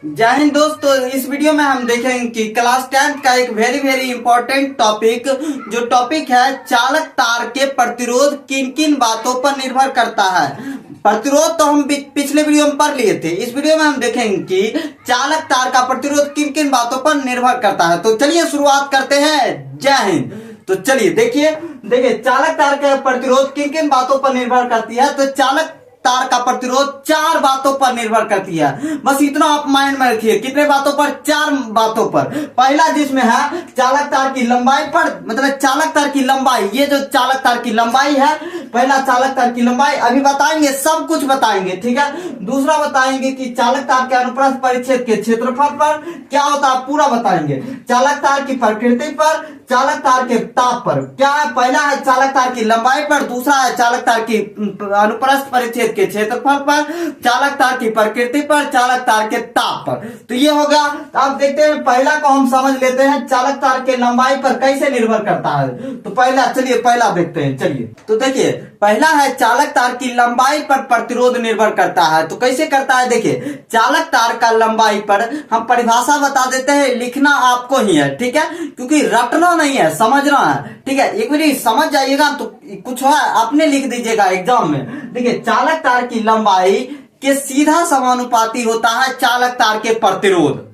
जय हिंद दोस्तों। इस वीडियो में हम देखेंगे कि क्लास 10th का एक वेरी इंपॉर्टेंट टॉपिक जो टॉपिक है चालक तार के प्रतिरोध किन किन बातों पर निर्भर करता है। प्रतिरोध तो हम पिछले वीडियो में पढ़ लिए थे। इस वीडियो में हम देखेंगे कि चालक तार का प्रतिरोध किन किन बातों पर निर्भर करता है। तो चलिए शुरुआत करते हैं। जय हिंद। तो चलिए देखिए चालक तार का प्रतिरोध किन किन बातों पर निर्भर करती है। तो चालक तार का प्रतिरोध 4 बातों पर निर्भर करती है। बस इतना आप माइंड में रखिए। कितने बातों पर? 4 बातों पर। पहला जिसमें है चालक तार की लंबाई पर, मतलब चालक तार की लंबाई। ये जो चालक तार की लंबाई है, पहला चालक तार की लंबाई अभी बताएंगे, सब कुछ बताएंगे, ठीक है। दूसरा बताएंगे कि चालक तार के अनुप्रस्थ परिच्छेद के क्षेत्रफल पर क्या होता है, पूरा बताएंगे। चालक तार की प्रकृति पर, चालक तार के ताप पर। क्या है? पहला है चालक तार की लंबाई पर, दूसरा है चालक तार की अनुप्रस्थ परिच्छेद के क्षेत्रफल पर, चालक तार की प्रकृति पर, चालक तार के ताप पर। तो ये हो गया। अब देखते हैं, पहला को हम समझ लेते हैं चालक तार के लंबाई पर कैसे निर्भर करता है। तो पहला देखते हैं। चलिए तो देखिए, पहला है चालक तार की लंबाई पर प्रतिरोध निर्भर करता है। तो कैसे करता है? देखिए, चालक तार का लंबाई पर हम परिभाषा बता देते हैं, लिखना आपको ही है, ठीक है, क्योंकि रटना नहीं है, समझना है, ठीक है। एक बार समझ जाइएगा तो कुछ है आपने लिख दीजिएगा एग्जाम में। देखिए, चालक तार की लंबाई के सीधा समानुपाती होता है चालक तार के प्रतिरोध।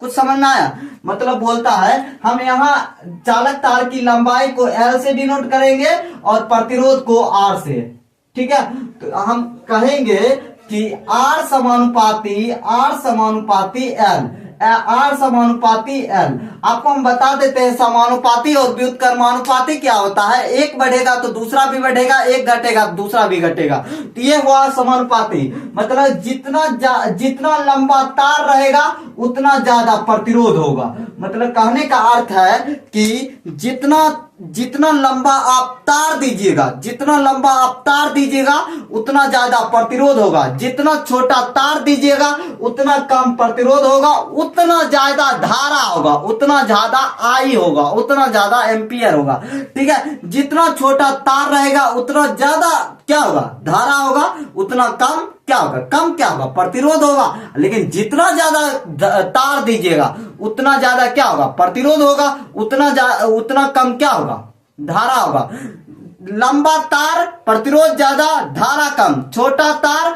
कुछ समझ में आया? मतलब बोलता है, हम यहाँ चालक तार की लंबाई को L से डिनोट करेंगे और प्रतिरोध को R से, ठीक है। तो हम कहेंगे कि R समानुपाती L। आपको हम बता देते हैं समानुपाती और व्युत्क्रमानुपाती क्या होता है। एक बढ़ेगा तो दूसरा भी बढ़ेगा, एक घटेगा तो दूसरा भी घटेगा। तो ये हुआ समानुपाती। मतलब जितना लंबा तार रहेगा उतना ज्यादा प्रतिरोध होगा। मतलब कहने का अर्थ है कि जितना लंबा आप तार दीजिएगा उतना ज्यादा प्रतिरोध होगा। जितना छोटा तार दीजिएगा उतना कम प्रतिरोध होगा, उतना ज्यादा धारा होगा, उतना ज्यादा आई होगा, उतना ज्यादा एम्पियर होगा, ठीक है। जितना छोटा तार रहेगा उतना ज्यादा क्या होगा? धारा होगा, उतना कम क्या होगा? प्रतिरोध होगा। लेकिन जितना ज्यादा तार दीजिएगा उतना ज्यादा क्या होगा? प्रतिरोध होगा, उतना कम क्या होगा? धारा होगा। लंबा तार प्रतिरोध ज्यादा, धारा कम। छोटा तार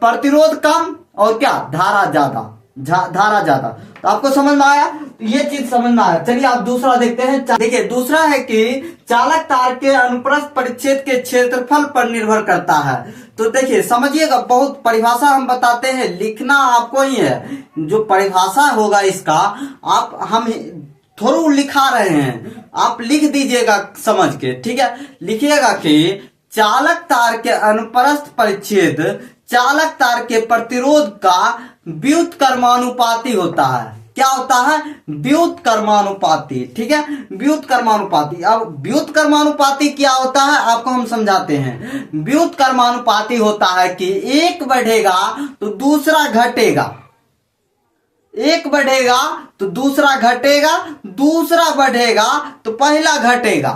प्रतिरोध कम और क्या? धारा ज्यादा। तो आपको समझ में आया? तो ये चीज समझ में आया। चलिए आप दूसरा देखते हैं। देखिए, दूसरा है कि चालक तार के अनुप्रस्थ परिच्छेद के क्षेत्रफल पर निर्भर करता है। तो देखिए समझिएगा, बहुत परिभाषा हम बताते हैं, लिखना आपको ही है। जो परिभाषा होगा इसका हम थोड़ा लिखा रहे हैं, आप लिख दीजिएगा समझ के, ठीक है। लिखिएगा कि चालक तार के अनुप्रस्थ परिच्छेद चालक तार के प्रतिरोध का व्युत्क्रमानुपाती होता है। क्या होता है? व्युत्क्रमानुपाती, ठीक है, व्युत्क्रमानुपाती। अब व्युत्क्रमानुपाती क्या होता है आपको हम समझाते हैं। व्युत्क्रमानुपाती होता है कि एक बढ़ेगा तो दूसरा घटेगा, एक बढ़ेगा तो दूसरा घटेगा, दूसरा बढ़ेगा तो पहला घटेगा।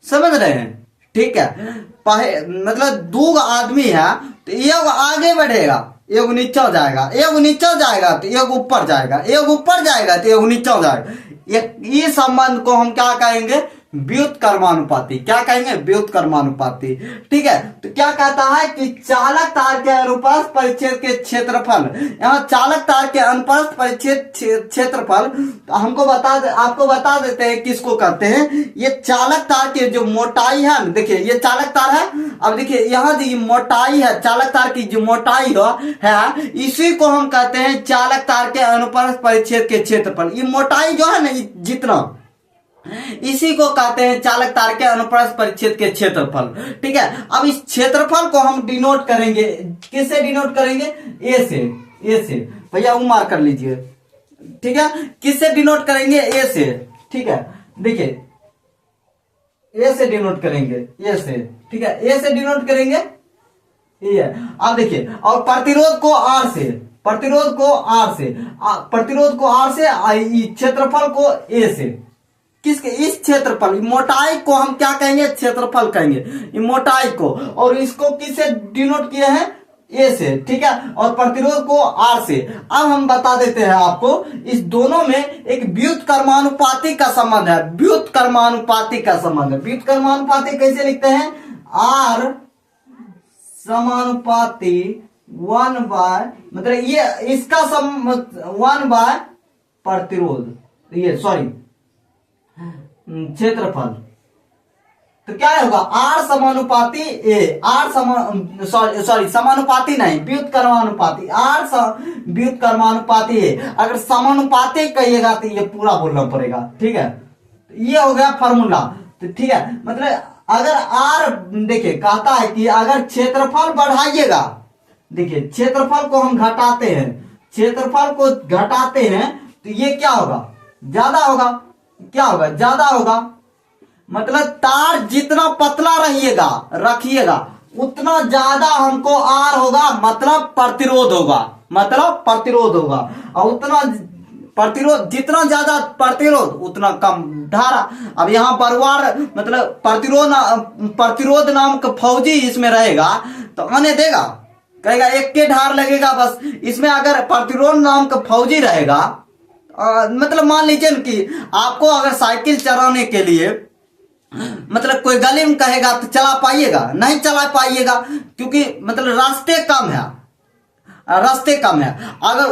समझ रहे हैं? ठीक है। मतलब 2 आदमी है तो एक आगे बढ़ेगा, एक नीचे जाएगा, एक नीचे जाएगा तो एक ऊपर जाएगा, एक ऊपर जाएगा तो एक नीचे जाएगा। ये संबंध को हम क्या कहेंगे? व्युत्क्रमानुपाती। क्या कहेंगे? व्युत्क्रमानुपाती, ठीक है। तो क्या कहता है कि चालक तार के अनुप्रस्थ परिच्छेद के क्षेत्रफल, यहाँ चालक तार के अनुप्रस्थ परिच्छेद क्षेत्रफल आपको बता देते हैं किसको कहते हैं। ये चालक तार की जो मोटाई है, देखिए ये चालक तार है। अब देखिए यहाँ जो मोटाई है, चालक तार की जो मोटाई है, इसी को हम कहते हैं चालक तार के अनुप्रस्थ परिच्छेद के क्षेत्रफल। ये मोटाई जो है ना, जितना, इसी को कहते हैं चालक तार के अनुप्रस्थ परिच्छेद के क्षेत्रफल, ठीक है। अब इस क्षेत्रफल को हम डिनोट करेंगे, किससे डिनोट करेंगे? ए से। भैया वो मार्क कर लीजिए, ठीक है। किससे डिनोट करेंगे? ए से, ठीक है। देखिए ए से डिनोट करेंगे, ए से, ठीक है, ए से डिनोट करेंगे ये। अब देखिए, और प्रतिरोध को R से, प्रतिरोध को R से, क्षेत्रफल को A से। किसके? इस क्षेत्रफल, मोटाई को हम क्या कहेंगे? क्षेत्रफल कहेंगे, मोटाई को। और इसको किससे डिनोट किए हैं? ए से, ठीक है, और प्रतिरोध को आर से। अब हम बता देते हैं आपको, इस दोनों में एक व्युत्क्रमानुपाती का संबंध है, व्युत्क्रमानुपाती का संबंध है। व्युत्क्रमानुपाती कैसे लिखते हैं, आर समानुपाती 1 बाय, मतलब ये इसका 1 बाय प्रतिरोध, ये सॉरी क्षेत्रफल, तो क्या होगा, आर समानुपाती ए, आर सॉरी समानुपाती नहीं, व्युत्क्रमानुपाती, आर व्युत्क्रमानुपाती है। अगर समानुपाती कहिएगा तो ये पूरा बोलना पड़ेगा, ठीक है। ये हो गया फॉर्मूला, तो ठीक है, मतलब अगर आर, देखिए कहता है कि अगर क्षेत्रफल बढ़ाइएगा, देखिए क्षेत्रफल को हम घटाते हैं, क्षेत्रफल को घटाते हैं तो ये क्या होगा, ज्यादा होगा, क्या होगा, ज्यादा होगा। मतलब तार जितना पतला रखिएगा उतना ज्यादा हमको आर होगा, मतलब प्रतिरोध होगा, मतलब प्रतिरोध होगा, और उतना प्रतिरोध, जितना ज्यादा प्रतिरोध उतना कम धारा। अब यहाँ बरवार मतलब प्रतिरोध नाम का फौजी इसमें रहेगा तो आने देगा, कहेगा एक के ढार लगेगा बस। इसमें अगर प्रतिरोध नाम का फौजी रहेगा, मतलब मान लीजिए कि आपको अगर साइकिल चलाने के लिए मतलब कोई गली में कहेगा तो चला पाइएगा, नहीं चला पाइएगा, क्योंकि मतलब रास्ते कम है। अगर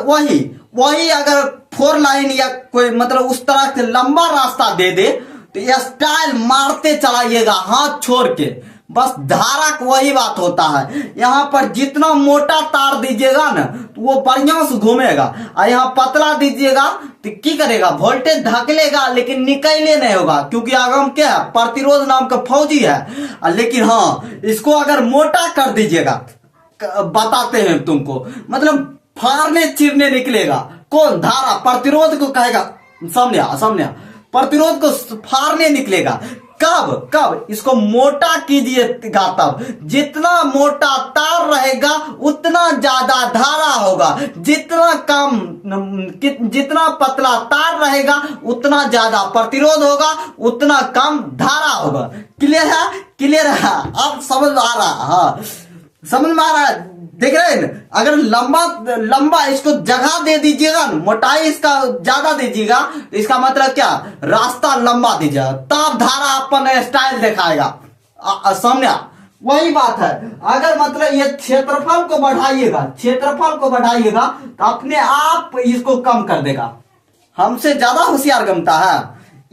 वही अगर 4 लाइन या कोई मतलब उस तरह से लंबा रास्ता दे दे तो ये स्टाइल मारते चलाइएगा हाथ छोड़ के, बस धारा का वही बात होता है। यहाँ पर जितना मोटा तार दीजिएगा ना तो वो बढ़िया से घूमेगा, और यहाँ पतला दीजिएगा तो की करेगा, वोल्टेज धकेलेगा लेकिन निकले नहीं होगा, क्योंकि आगम क्या है, प्रतिरोध नाम का फौजी है। लेकिन हाँ, इसको अगर मोटा कर दीजिएगा, बताते हैं तुमको, मतलब फाड़ने चीरने निकलेगा। कौन, धारा प्रतिरोध को कहेगा, समझा, प्रतिरोध को फाड़ने निकलेगा। कब इसको मोटा कीजिएगा, तब जितना मोटा तार रहेगा उतना ज्यादा धारा होगा, जितना पतला तार रहेगा उतना ज्यादा प्रतिरोध होगा, उतना कम धारा होगा। क्लियर है, अब समझ आ रहा, हाँ समझ में आ रहा है, देख रहे हैं। अगर लंबा इसको जगह दे दीजिएगा, मोटाई इसका ज्यादा दीजिएगा, तो इसका मतलब क्या, रास्ता लंबा दीजिएगा, तब धारा अपन स्टाइल दिखाएगा। समझा, वही बात है। अगर मतलब ये क्षेत्रफल को बढ़ाइएगा तो अपने आप इसको कम कर देगा। हमसे ज्यादा होशियार गमता है,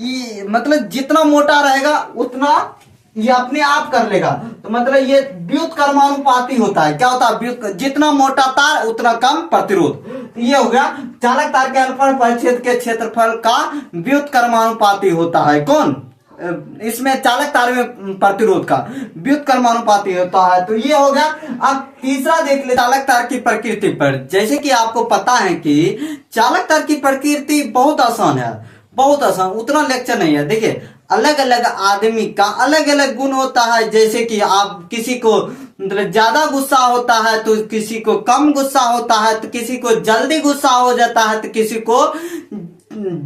ये मतलब जितना मोटा रहेगा उतना ये अपने आप कर लेगा। तो मतलब ये व्युत्क्रमानुपाती होता है। क्या होता है, जितना मोटा तार उतना कम प्रतिरोध। तो ये हो गया चालक तार के अल्फा परिच्छेद के क्षेत्रफल का व्युत्क्रमानुपाती होता है। कौन, इसमें चालक तार में प्रतिरोध का व्युत्क्रमानुपाती होता है। तो ये हो गया। अब तीसरा देख ले, चालक तार की प्रकृति पर। जैसे कि आपको पता है कि चालक तार की प्रकृति बहुत आसान है, बहुत आसान, उतना लेक्चर नहीं है। देखिए अलग अलग आदमी का अलग अलग गुण होता है। जैसे कि आप किसी को मतलब ज्यादा गुस्सा होता है तो किसी को कम गुस्सा होता है, तो किसी को जल्दी गुस्सा हो जाता है तो किसी को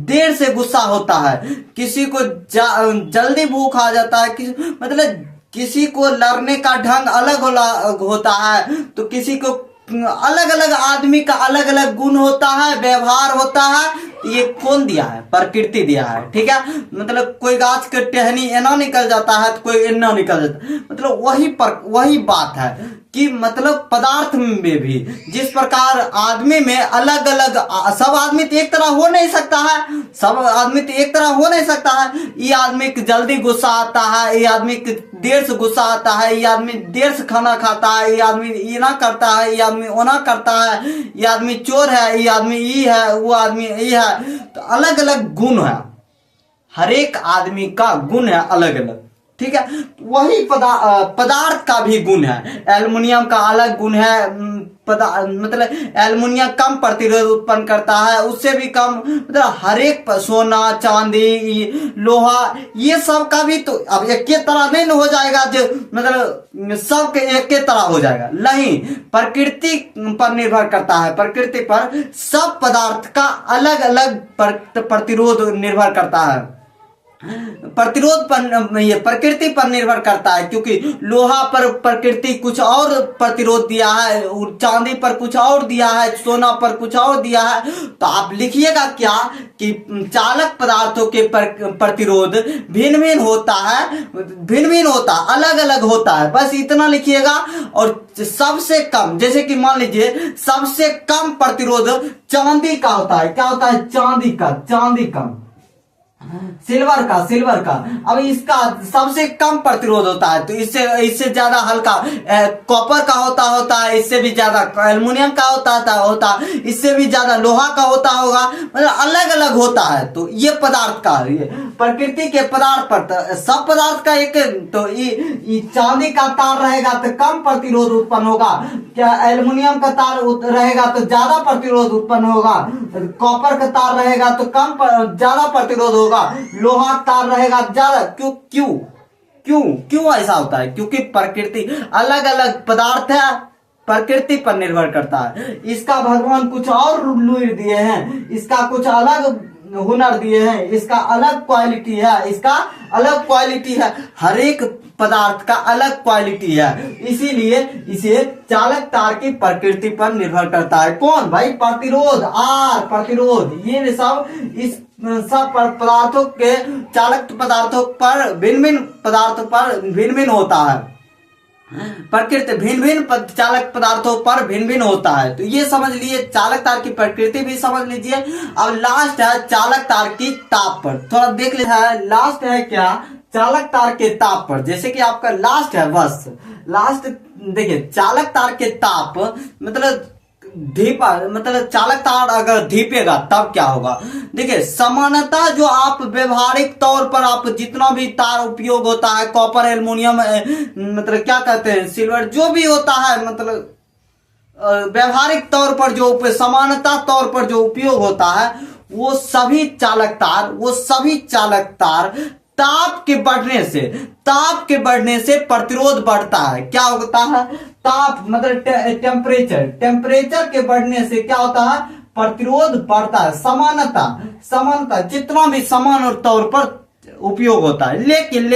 देर से गुस्सा होता है, किसी को जल्दी भूख आ जाता है, मतलब किसी को लड़ने का ढंग अलग होता है, तो किसी को अलग अलग आदमी का अलग अलग गुण होता है, व्यवहार होता है। ये कौन दिया है, प्रकृति दिया है, ठीक है। मतलब कोई गाछ के टहनी एना निकल जाता है तो कोई एना निकल जाता है। मतलब वही बात है कि मतलब पदार्थ में भी जिस प्रकार आदमी में अलग अलग, सब आदमी तो एक तरह हो नहीं सकता है, ये आदमी को जल्दी गुस्सा आता है, ये आदमी को देर से गुस्सा आता है, ये आदमी देर से खाना खाता है, ये आदमी ये ना करता है, ये आदमी ओना करता है, ये आदमी चोर है, ये आदमी ये है, वो आदमी ये है। तो अलग अलग गुण है, हर एक आदमी का गुण है अलग अलग, ठीक है। वही पदार्थ का भी गुण है। एल्युमिनियम का अलग गुण है, मतलब एल्युमिनियम कम प्रतिरोध उत्पन्न करता है, उससे भी कम, मतलब हर एक सोना चांदी लोहा ये सब का भी तो अब एक के तरह नहीं हो जाएगा, जो मतलब सब एक के तरह हो जाएगा नहीं, प्रकृति पर निर्भर करता है। प्रकृति पर सब पदार्थ का अलग अलग प्रतिरोध निर्भर करता है। प्रतिरोध पर, ये प्रकृति पर निर्भर करता है, क्योंकि लोहा पर प्रकृति कुछ और प्रतिरोध दिया है, चांदी पर कुछ और दिया है, सोना पर कुछ और दिया है। तो आप लिखिएगा क्या कि चालक पदार्थों के प्रतिरोध भिन्न भिन्न होता है, भिन्न भिन्न होता है, अलग अलग होता है, बस इतना लिखिएगा। और सबसे कम, जैसे कि मान लीजिए सबसे कम प्रतिरोध चांदी का होता है। क्या होता है? चांदी का सिल्वर का। अब इसका सबसे कम प्रतिरोध होता है, तो इससे ज्यादा हल्का कॉपर का होता है, इससे भी ज्यादा एल्युमिनियम का होता, इससे भी ज्यादा लोहा का होगा, मतलब अलग अलग होता है। तो ये पदार्थ का, ये प्रकृति के पदार्थ पर, सब पदार्थ का एक, तो ये चांदी का तार रहेगा तो कम प्रतिरोध उत्पन्न होगा, क्या एल्युमिनियम का तार रहेगा तो ज्यादा प्रतिरोध उत्पन्न होगा, कॉपर का तार रहेगा तो ज्यादा प्रतिरोध होगा, लोहा तार रहेगा ज्यादा। क्यों ऐसा होता है? क्योंकि प्रकृति अलग अलग पदार्थ है, प्रकृति पर निर्भर करता है। इसका भगवान कुछ और लुईर दिए हैं, इसका कुछ अलग हुनर दिए हैं, इसका अलग क्वालिटी है, इसका अलग क्वालिटी है, हर एक पदार्थ का अलग क्वालिटी है। इसीलिए इसे चालक तार की प्रकृति पर निर्भर करता है। कौन भाई? प्रतिरोध, आर प्रतिरोध। ये सब इस सब पदार्थों के, चालक पदार्थों पर भिन्न भिन्न होता है। प्रकृति भिन्न भिन्न चालक पदार्थों पर भिन्न भिन्न होता है। तो ये समझ लिए, चालक तार की प्रकृति भी समझ लीजिए। अब लास्ट है चालक तार की ताप पर, थोड़ा देख लेते हैं। लास्ट है क्या? चालक तार के ताप पर। जैसे कि आपका लास्ट है, बस लास्ट देखिए, चालक तार के ताप मतलब धीपा, मतलब चालक तार अगर धीपेगा तब क्या होगा? देखिए, सामान्यतः जो आप व्यवहारिक तौर पर आप जितना भी तार उपयोग होता है, कॉपर, एल्युमिनियम, मतलब क्या कहते हैं, सिल्वर, जो भी होता है, मतलब व्यवहारिक तौर पर जो सामान्यतः तौर पर जो उपयोग होता है, वो सभी चालक तार ताप के बढ़ने से प्रतिरोध बढ़ता है। क्या होता है? ताप मतलब टेम्परेचर के बढ़ने से क्या होता है? प्रतिरोध बढ़ता है। समानता जितना भी समान तौर पर उपयोग होता है। लेकिन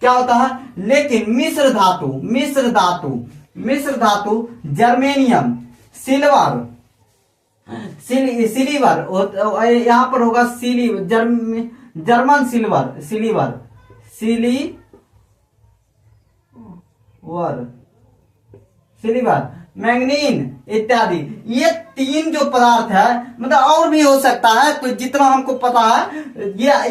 क्या होता है? लेकिन मिश्र धातु जर्मेनियम, सिल्वर, यहाँ पर होगा जर्मन सिल्वर, मैंगनीन इत्यादि, ये तीन जो पदार्थ है, मतलब और भी हो सकता है, तो जितना हमको पता है,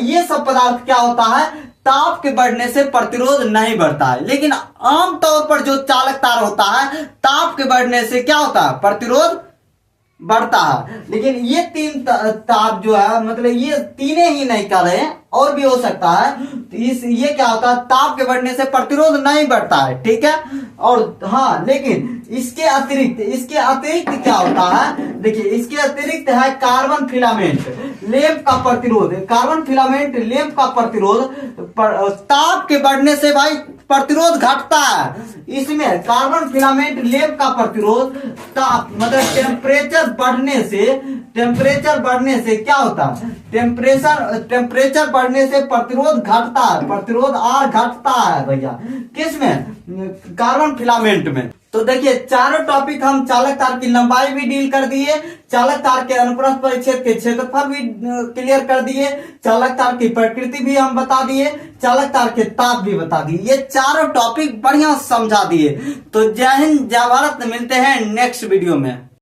ये सब पदार्थ क्या होता है? ताप के बढ़ने से प्रतिरोध नहीं बढ़ता है। लेकिन आमतौर पर जो चालक तार होता है, ताप के बढ़ने से क्या होता है? प्रतिरोध बढ़ता है। लेकिन ये तीन ताप जो है, मतलब ये तीने ही नहीं कर रहे हैं, और भी हो सकता है। तो ये क्या होता है? ताप के बढ़ने से प्रतिरोध नहीं बढ़ता है, ठीक है। और हाँ, लेकिन इसके अतिरिक्त क्या होता है? देखिए, इसके अतिरिक्त है कार्बन फिलामेंट लैंप का प्रतिरोध। कार्बन फिलामेंट लैंप का प्रतिरोध ताप के बढ़ने से भाई प्रतिरोध घटता है। इसमें कार्बन फिलामेंट लैंप का प्रतिरोध ताप मतलब टेम्परेचर बढ़ने से क्या होता है? टेम्परेचर बढ़ने से प्रतिरोध घटता है, प्रतिरोध और घटता है भैया। किसमें? कार्बन फिलामेंट में। तो देखिए, चारों टॉपिक हम चालक तार की लंबाई भी डील कर दिए, चालक तार के अनुप्रस्थ परिच्छेद के क्षेत्रफल भी क्लियर कर दिए, चालक तार की प्रकृति भी हम बता दिए, चालक तार के ताप भी बता दिए। ये चारों टॉपिक बढ़िया समझा दिए। तो जय हिंद, जय भारत, मिलते हैं नेक्स्ट वीडियो में।